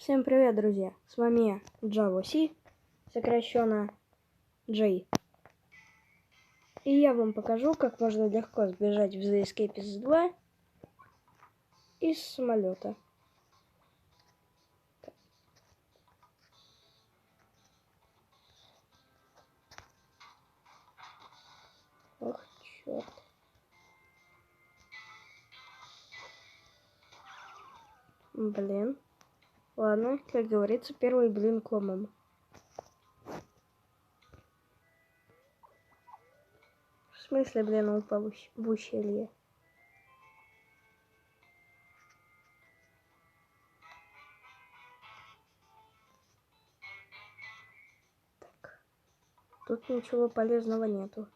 Всем привет, друзья! С вами я, JavaC, сокращенно J. И я вам покажу, как можно легко сбежать в The Escapist 2 из самолета. Ох, черт. Блин. Ладно, как говорится, первый блин комом. В смысле, блин, он упал в ущелье? Так. Тут ничего полезного нету.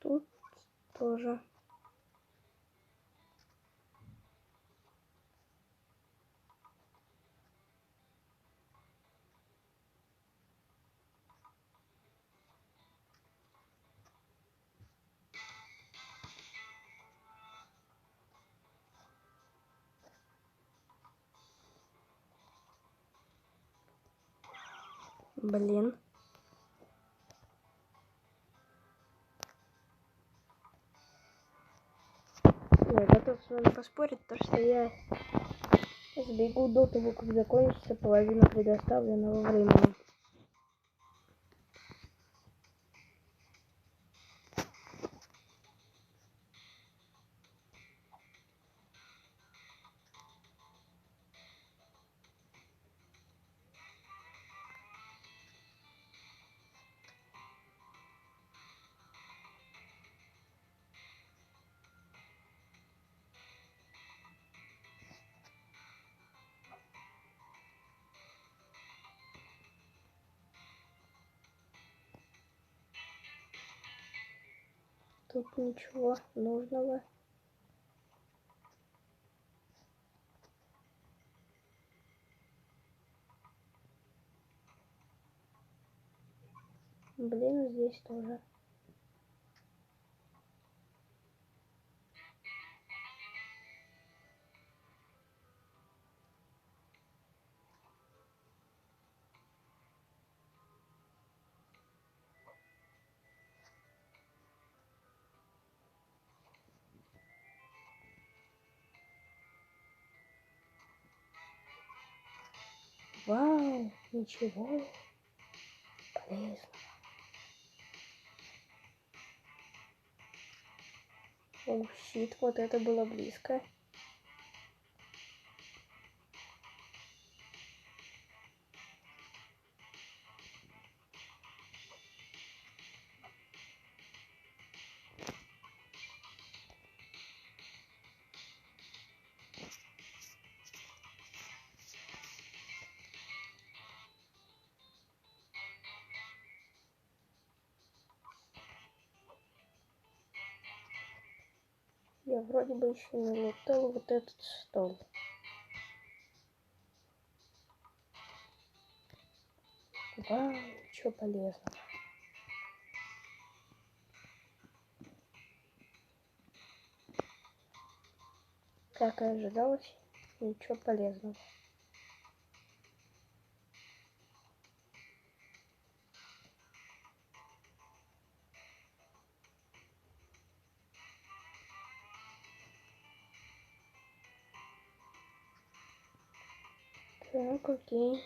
Тут тоже. Блин. Я готов с вами поспорить, то что я сбегу до того, как закончится половина предоставленного времени. Тут ничего нужного. Блин, здесь тоже. Вау, ничего полезного. О, щит, вот это было близко. Я вроде бы еще не лутал вот этот стол. Вау, ничего полезного. Как и ожидалось, ничего полезного. Так, окей.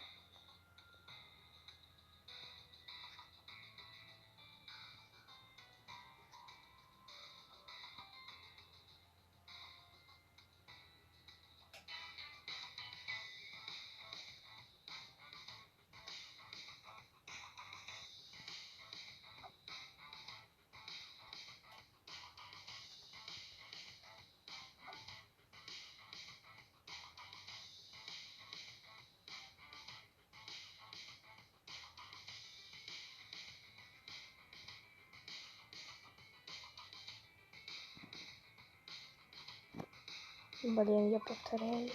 Блин, я повторяюсь.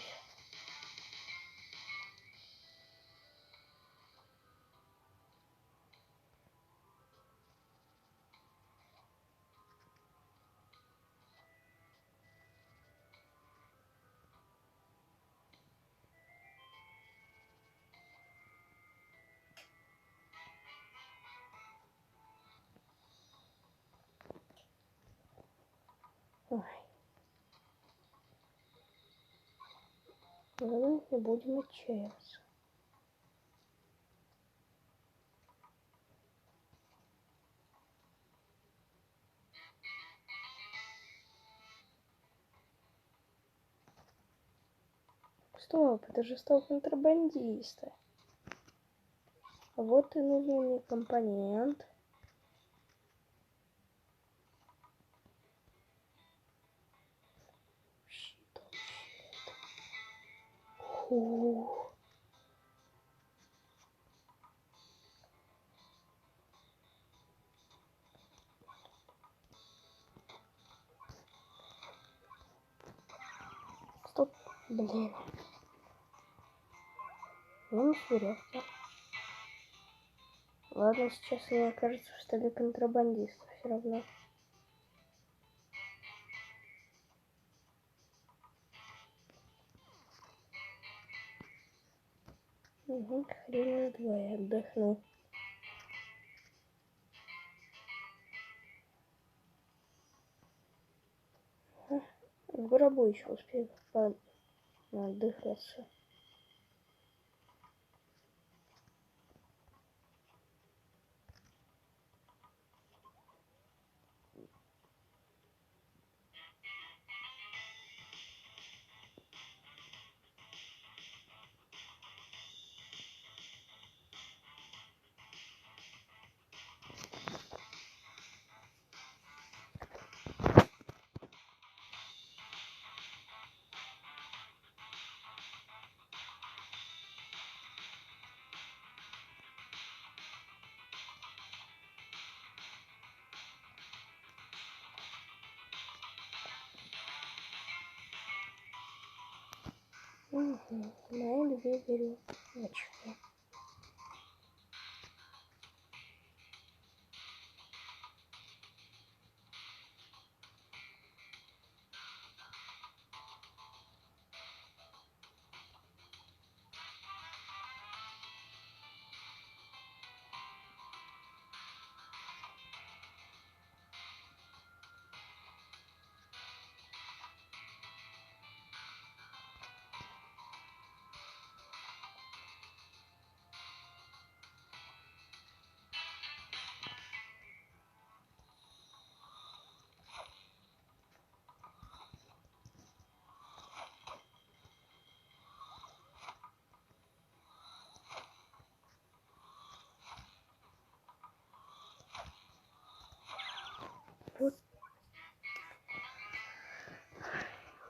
Ладно, не будем отчаиваться. Стоп, это же стол контрабандиста. А вот и нужный мне компонент. Фух. Стоп, блин. Минус веревки. Ладно, сейчас мне окажется в столе контрабандиста все равно. Угу, хрена с два, я отдохну. В гробу еще успею отдыхаться. Угу, мои две веревочки.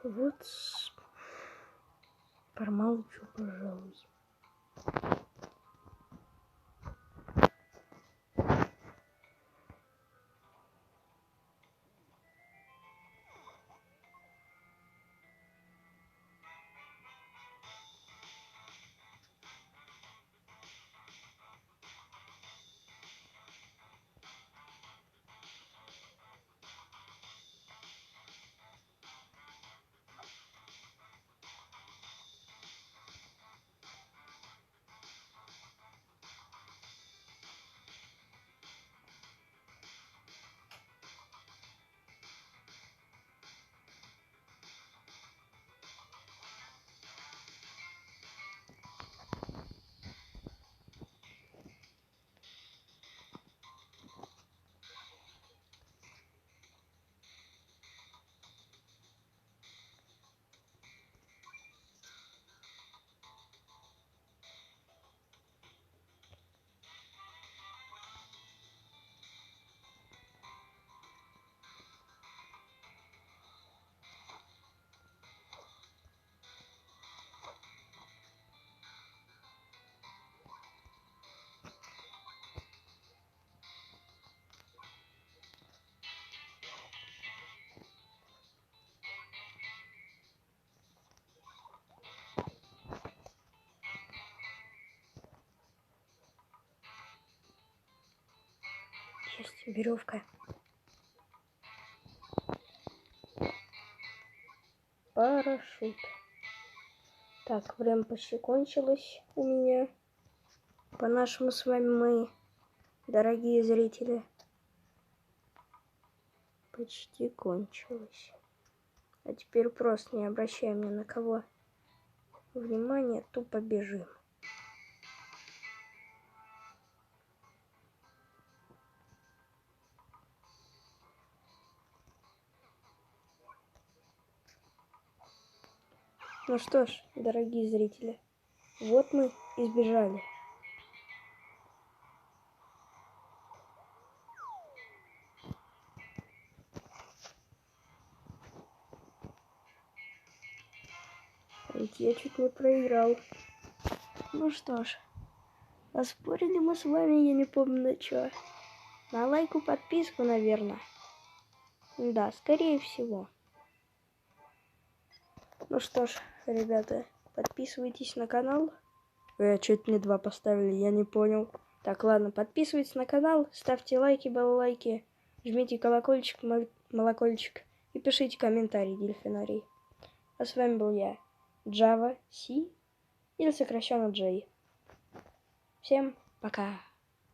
Вот промолчу, пожалуй. Есть веревка. Парашют. Так, время почти кончилось у меня. По-нашему с вами, мои дорогие зрители. Почти кончилось. А теперь просто не обращаем ни на кого Внимание, тупо бежим. Ну что ж, дорогие зрители, вот мы и сбежали. Ведь я чуть не проиграл. Ну что ж, поспорили мы с вами, я не помню на что. На лайку, подписку, наверное. Да, скорее всего. Ну что ж, ребята, подписывайтесь на канал. Чуть не 2 поставили, я не понял. Так, ладно, подписывайтесь на канал, ставьте лайки, балалайки, жмите колокольчик, молокольчик и пишите комментарии, дельфинарий. А с вами был я, Java C, или сокращенно J. Всем пока!